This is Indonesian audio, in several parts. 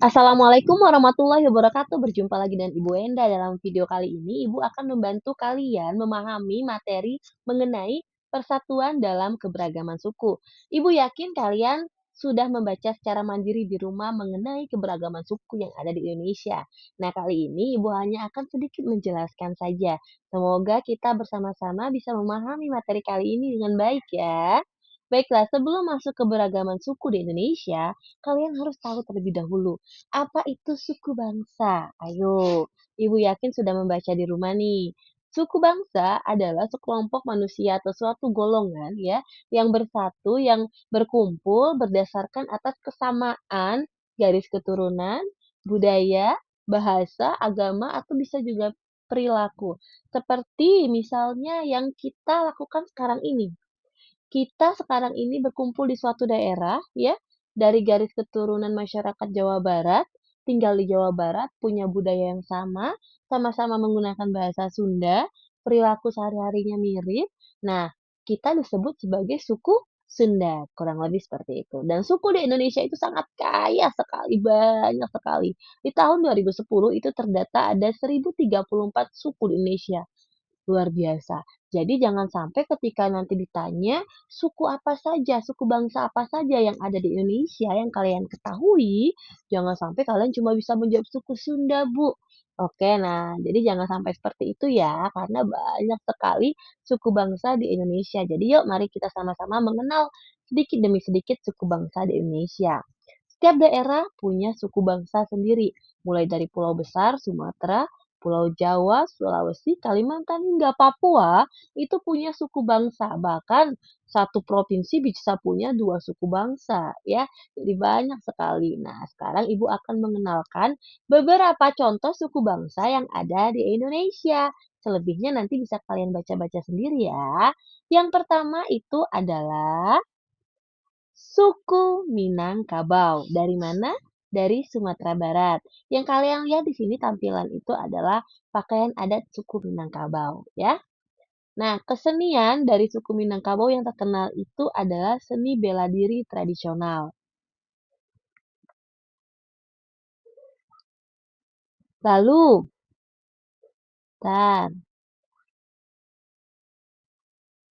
Assalamualaikum warahmatullahi wabarakatuh. Berjumpa lagi dengan Ibu Enda. Dalam video kali ini, Ibu akan membantu kalian memahami materi mengenai persatuan dalam keberagaman suku. Ibu yakin kalian sudah membaca secara mandiri di rumah mengenai keberagaman suku yang ada di Indonesia. Nah, kali ini Ibu hanya akan sedikit menjelaskan saja. Semoga kita bersama-sama bisa memahami materi kali ini dengan baik ya. Baiklah, sebelum masuk keberagaman suku di Indonesia, kalian harus tahu terlebih dahulu apa itu suku bangsa? Ayo, Ibu yakin sudah membaca di rumah nih. Suku bangsa adalah sekelompok manusia atau suatu golongan ya yang bersatu, yang berkumpul berdasarkan atas kesamaan garis keturunan, budaya, bahasa, agama, atau bisa juga perilaku. Seperti misalnya yang kita lakukan sekarang ini. Kita sekarang ini berkumpul di suatu daerah ya, dari garis keturunan masyarakat Jawa Barat, tinggal di Jawa Barat, punya budaya yang sama, sama-sama menggunakan bahasa Sunda, perilaku sehari-harinya mirip. Nah, kita disebut sebagai suku Sunda, kurang lebih seperti itu. Dan suku di Indonesia itu sangat kaya sekali, banyak sekali. Di tahun 2010 itu terdata ada 1034 suku di Indonesia. Luar biasa. Jadi jangan sampai ketika nanti ditanya suku apa saja, suku bangsa apa saja yang ada di Indonesia yang kalian ketahui, jangan sampai kalian cuma bisa menjawab suku Sunda, Bu. Oke, nah jadi jangan sampai seperti itu ya, karena banyak sekali suku bangsa di Indonesia. Jadi yuk mari kita sama-sama mengenal sedikit demi sedikit suku bangsa di Indonesia. Setiap daerah punya suku bangsa sendiri, mulai dari Pulau Besar, Sumatera, Pulau Jawa, Sulawesi, Kalimantan, hingga Papua itu punya suku bangsa. Bahkan satu provinsi bisa punya dua suku bangsa, ya. Jadi banyak sekali. Nah, sekarang Ibu akan mengenalkan beberapa contoh suku bangsa yang ada di Indonesia. Selebihnya nanti bisa kalian baca-baca sendiri ya. Yang pertama itu adalah suku Minangkabau. Dari mana? Dari Sumatera Barat. Yang kalian lihat di sini tampilan itu adalah pakaian adat suku Minangkabau, ya. Nah, kesenian dari suku Minangkabau yang terkenal itu adalah seni bela diri tradisional. Lalu, dan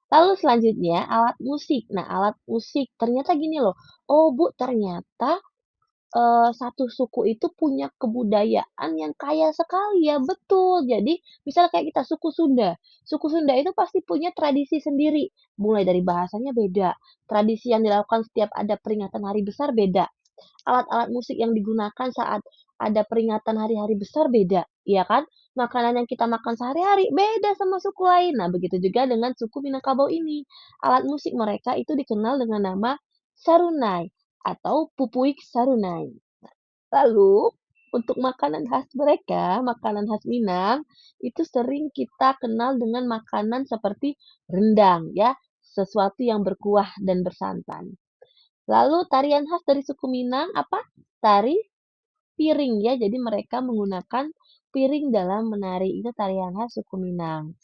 lalu selanjutnya alat musik. Nah, alat musik ternyata gini loh. Oh, Bu, ternyata satu suku itu punya kebudayaan yang kaya sekali ya, betul. Jadi, misal kayak kita suku Sunda. Suku Sunda itu pasti punya tradisi sendiri, mulai dari bahasanya beda, tradisi yang dilakukan setiap ada peringatan hari besar beda, alat-alat musik yang digunakan saat ada peringatan hari-hari besar beda, iya kan? Makanan yang kita makan sehari-hari beda sama suku lain. Nah, begitu juga dengan suku Minangkabau ini. Alat musik mereka itu dikenal dengan nama sarunai atau pupuik sarunai. Lalu, untuk makanan khas mereka, makanan khas Minang, itu sering kita kenal dengan makanan seperti rendang, ya, sesuatu yang berkuah dan bersantan. Lalu tarian khas dari suku Minang apa? Tari piring ya. Jadi mereka menggunakan piring dalam menari. Itu tarian khas suku Minang.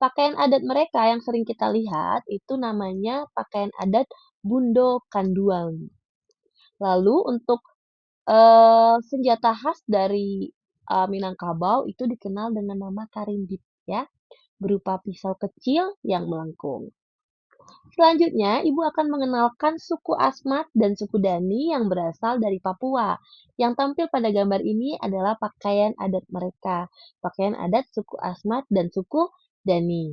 Pakaian adat mereka yang sering kita lihat itu namanya pakaian adat Bundo Kanduang. Lalu untuk senjata khas dari Minangkabau itu dikenal dengan nama karimbit ya, berupa pisau kecil yang melengkung. Selanjutnya, Ibu akan mengenalkan suku Asmat dan suku Dani yang berasal dari Papua. Yang tampil pada gambar ini adalah pakaian adat mereka, pakaian adat suku Asmat dan suku Dani.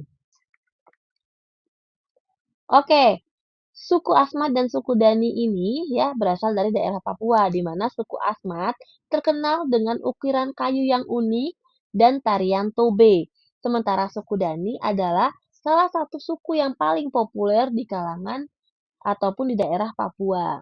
Oke, suku Asmat dan suku Dani ini ya berasal dari daerah Papua, di mana suku Asmat terkenal dengan ukiran kayu yang unik dan tarian tobe. Sementara suku Dani adalah salah satu suku yang paling populer di kalangan ataupun di daerah Papua.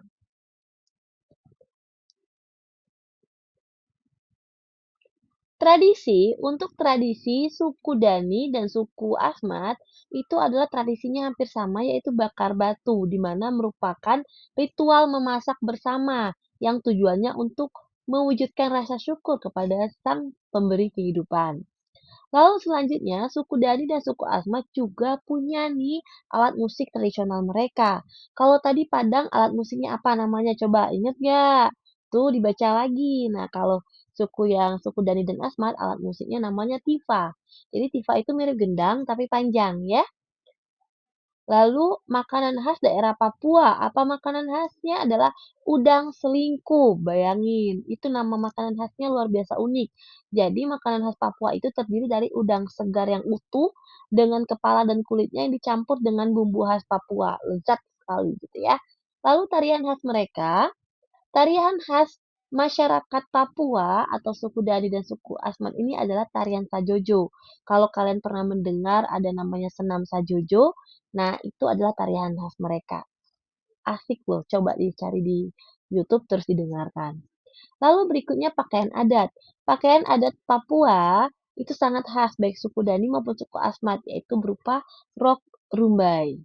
Untuk tradisi suku Dani dan suku Asmat itu adalah tradisinya hampir sama yaitu bakar batu di mana merupakan ritual memasak bersama yang tujuannya untuk mewujudkan rasa syukur kepada sang pemberi kehidupan. Lalu selanjutnya suku Dani dan suku Asmat juga punya nih alat musik tradisional mereka. Kalau tadi Padang alat musiknya apa namanya? Coba ingat nggak? itu dibaca lagi. Nah, kalau suku Dani dan Asmat, alat musiknya namanya tifa. Jadi tifa itu mirip gendang tapi panjang ya. Lalu makanan khas daerah Papua. Apa makanan khasnya? Adalah udang selingkuh. Bayangin, itu nama makanan khasnya luar biasa unik. Jadi makanan khas Papua itu terdiri dari udang segar yang utuh dengan kepala dan kulitnya yang dicampur dengan bumbu khas Papua. Lezat sekali gitu ya. Lalu tarian khas mereka, tarian khas masyarakat Papua atau suku Dani dan suku Asmat ini adalah tarian Sajojo. Kalau kalian pernah mendengar ada namanya senam Sajojo, nah itu adalah tarian khas mereka. Asik loh, coba dicari di YouTube terus didengarkan. Lalu berikutnya pakaian adat. Pakaian adat Papua itu sangat khas baik suku Dani maupun suku Asmat, yaitu berupa rok rumbai.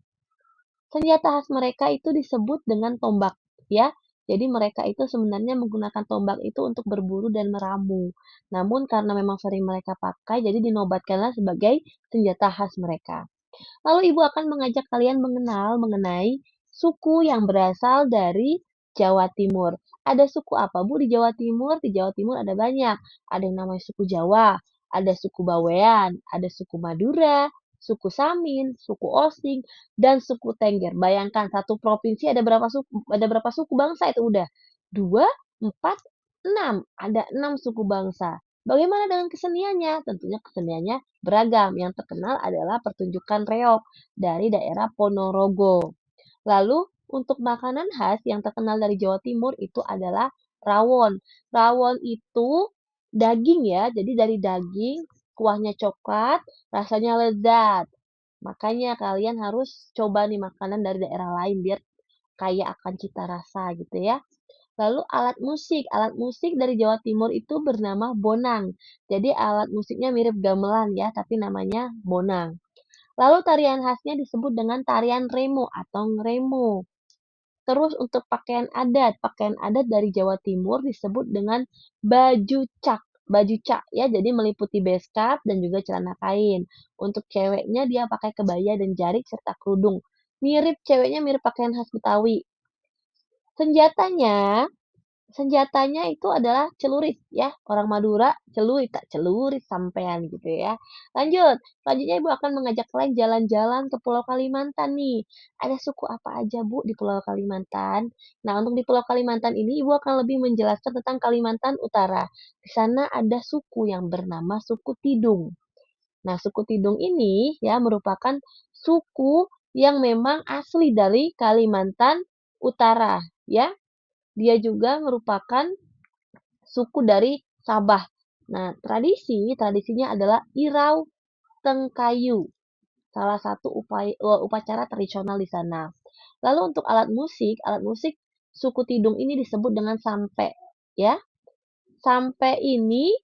Senjata khas mereka itu disebut dengan tombak, ya. Jadi mereka itu sebenarnya menggunakan tombak itu untuk berburu dan meramu. Namun karena memang sering mereka pakai, jadi dinobatkanlah sebagai senjata khas mereka. Lalu ibu akan mengajak kalian mengenal mengenai suku yang berasal dari Jawa Timur. Ada suku apa Bu di Jawa Timur? Di Jawa Timur ada banyak. Ada yang namanya suku Jawa, ada suku Bawean, ada suku Madura, suku Samin, suku Osing, dan suku Tengger. Bayangkan satu provinsi ada berapa suku bangsa itu udah? Dua, empat, enam. Ada 6 suku bangsa. Bagaimana dengan keseniannya? Tentunya keseniannya beragam. Yang terkenal adalah pertunjukan reog dari daerah Ponorogo. Lalu untuk makanan khas yang terkenal dari Jawa Timur itu adalah rawon. Rawon itu daging ya, jadi dari daging, kuahnya coklat, rasanya lezat. Makanya kalian harus coba nih makanan dari daerah lain biar kaya akan cita rasa gitu ya. Lalu alat musik dari Jawa Timur itu bernama bonang. Jadi alat musiknya mirip gamelan ya, tapi namanya bonang. Lalu tarian khasnya disebut dengan tarian remo atau ngremo. Terus untuk pakaian adat dari Jawa Timur disebut dengan baju cak. Baju cak ya, jadi meliputi beskap dan juga celana kain. Untuk ceweknya dia pakai kebaya dan jarik serta kerudung. Ceweknya mirip pakaian khas Betawi. Senjatanya Senjatanya itu adalah celurit ya. Orang Madura celurit, tak celurit sampean gitu ya. Selanjutnya Ibu akan mengajak kalian jalan-jalan ke Pulau Kalimantan nih. Ada suku apa aja Bu di Pulau Kalimantan? Nah, untuk di Pulau Kalimantan ini Ibu akan lebih menjelaskan tentang Kalimantan Utara. Di sana ada suku yang bernama suku Tidung. Nah, suku Tidung ini ya merupakan suku yang memang asli dari Kalimantan Utara ya. Dia juga merupakan suku dari Sabah. Nah, tradisinya adalah Irau Tengkayu, salah satu upacara tradisional di sana. Lalu untuk alat musik suku Tidung ini disebut dengan sampe, ya. Sampe ini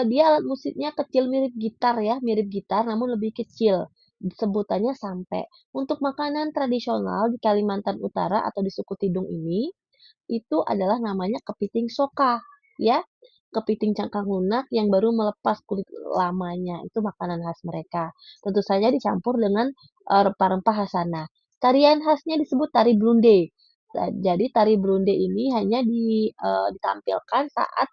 dia alat musiknya kecil mirip gitar ya, mirip gitar namun lebih kecil. Sebutannya sampe. Untuk makanan tradisional di Kalimantan Utara atau di suku Tidung ini itu adalah namanya kepiting soka, ya. Kepiting cangkang lunak yang baru melepas kulit lamanya, itu makanan khas mereka. Tentu saja dicampur dengan rempah-rempah khas sana. Tarian khasnya disebut tari Brunde. Jadi tari Brunde ini hanya ditampilkan saat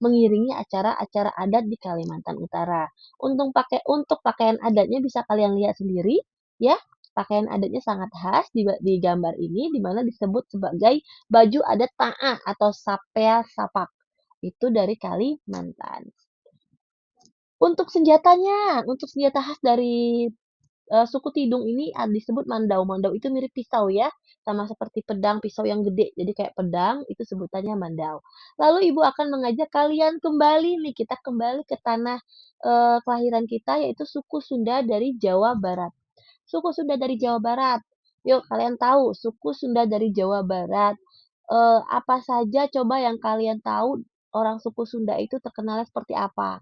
mengiringi acara-acara adat di Kalimantan Utara. Untuk pakaian adatnya bisa kalian lihat sendiri, ya. Pakaian adatnya sangat khas di gambar ini, di mana disebut sebagai baju adat ta'a atau sapea sapak. Itu dari Kalimantan. Untuk senjata khas dari suku Tidung ini disebut mandau. Mandau itu mirip pisau ya, sama seperti pedang, pisau yang gede. Jadi kayak pedang, itu sebutannya mandau. Lalu ibu akan mengajak kalian kembali nih, kita kembali ke tanah kelahiran kita, yaitu suku Sunda dari Jawa Barat. Suku Sunda dari Jawa Barat. Yuk, kalian tahu suku Sunda dari Jawa Barat. Apa saja coba yang kalian tahu orang suku Sunda itu terkenalnya seperti apa?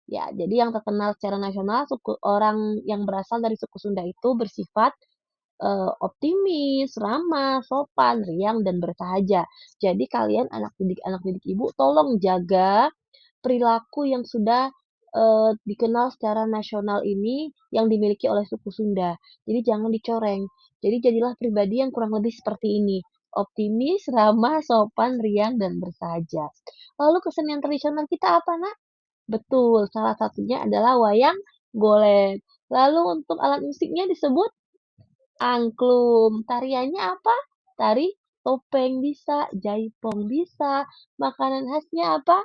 Ya, jadi yang terkenal secara nasional orang yang berasal dari suku Sunda itu bersifat optimis, ramah, sopan, riang, dan bersahaja. Jadi kalian anak didik ibu tolong jaga perilaku yang sudah dikenal secara nasional ini yang dimiliki oleh suku Sunda. Jadi jangan dicoreng. Jadi jadilah pribadi yang kurang lebih seperti ini. optimis, ramah, sopan, riang, dan bersahaja. Lalu kesenian tradisional kita apa, Nak? Betul, salah satunya adalah wayang golek. Lalu untuk alat musiknya disebut angklung. Tariannya apa? Tari topeng bisa, jaipong bisa. Makanan khasnya apa?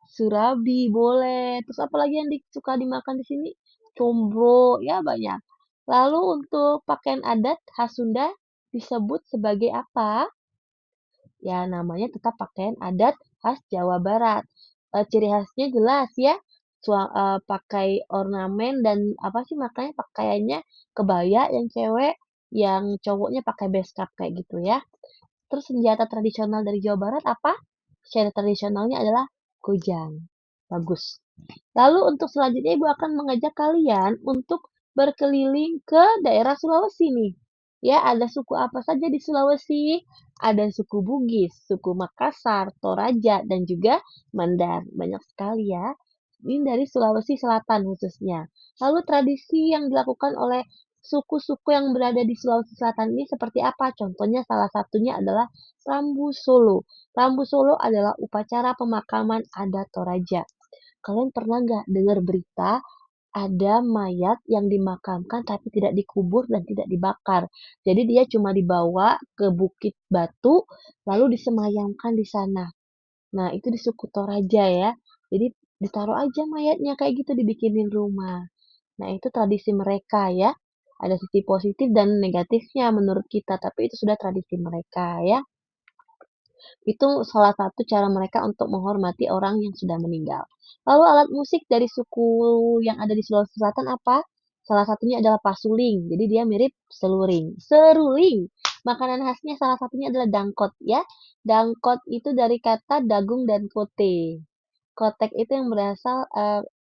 Surabi boleh. Terus apa lagi yang suka dimakan di sini? Combro, ya banyak. Lalu untuk pakaian adat khas Sunda disebut sebagai apa? Ya, namanya tetap pakaian adat khas Jawa Barat. Ciri khasnya jelas ya, pakai ornamen dan apa sih makanya pakaiannya kebaya yang cewek, yang cowoknya pakai beskap kayak gitu ya. Terus senjata tradisional dari Jawa Barat apa? Senjata tradisionalnya adalah kujang. Bagus. Lalu untuk selanjutnya Ibu akan mengajak kalian untuk berkeliling ke daerah Sulawesi nih. Ya, ada suku apa saja di Sulawesi? Ada suku Bugis, suku Makassar, Toraja, dan juga Mandar. Banyak sekali ya. Ini dari Sulawesi Selatan khususnya. Lalu tradisi yang dilakukan oleh suku-suku yang berada di Sulawesi Selatan ini seperti apa? Contohnya salah satunya adalah Rambu Solo. Rambu Solo adalah upacara pemakaman adat Toraja. Kalian pernah nggak dengar berita ada mayat yang dimakamkan tapi tidak dikubur dan tidak dibakar? Jadi dia cuma dibawa ke Bukit Batu lalu disemayamkan di sana. Nah, itu di suku Toraja ya. Jadi ditaruh aja mayatnya kayak gitu dibikinin rumah. Nah, itu tradisi mereka ya. Ada sisi positif dan negatifnya menurut kita, tapi itu sudah tradisi mereka ya. Itu salah satu cara mereka untuk menghormati orang yang sudah meninggal. Lalu alat musik dari suku yang ada di Sulawesi Selatan apa? Salah satunya adalah pasuling. Jadi dia mirip seluring. Seruling. Makanan khasnya salah satunya adalah dangkot ya. Dangkot itu dari kata dagung dan kote. Kotek itu yang berasal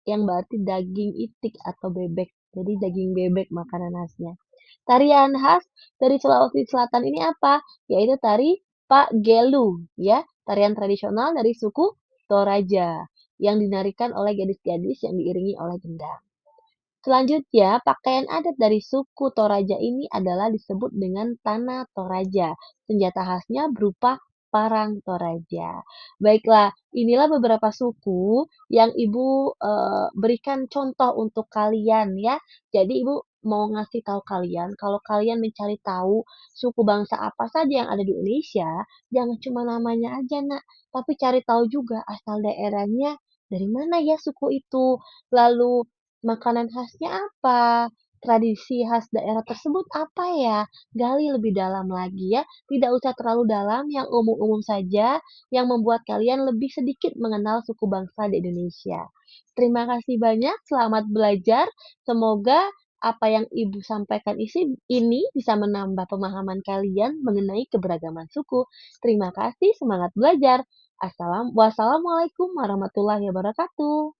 yang berarti daging itik atau bebek. Jadi daging bebek makanan khasnya. Tarian khas dari Sulawesi Selatan ini apa? Yaitu tari Pak Gelu, ya, tarian tradisional dari suku Toraja yang dinarikan oleh gadis-gadis yang diiringi oleh gendang. Selanjutnya, pakaian adat dari suku Toraja ini adalah disebut dengan Tanah Toraja. Senjata khasnya berupa parang Toraja. Baiklah, inilah beberapa suku yang Ibu berikan contoh untuk kalian ya. Jadi Ibu mau ngasih tahu kalian, kalau kalian mencari tahu suku bangsa apa saja yang ada di Indonesia, jangan cuma namanya aja, Nak, tapi cari tahu juga asal daerahnya dari mana ya suku itu. Lalu makanan khasnya apa? Tradisi khas daerah tersebut apa ya? Gali lebih dalam lagi ya. Tidak usah terlalu dalam, yang umum-umum saja, yang membuat kalian lebih sedikit mengenal suku bangsa di Indonesia. Terima kasih banyak, selamat belajar. Semoga apa yang Ibu sampaikan ini bisa menambah pemahaman kalian mengenai keberagaman suku. Terima kasih, semangat belajar. Wassalamualaikum warahmatullahi wabarakatuh.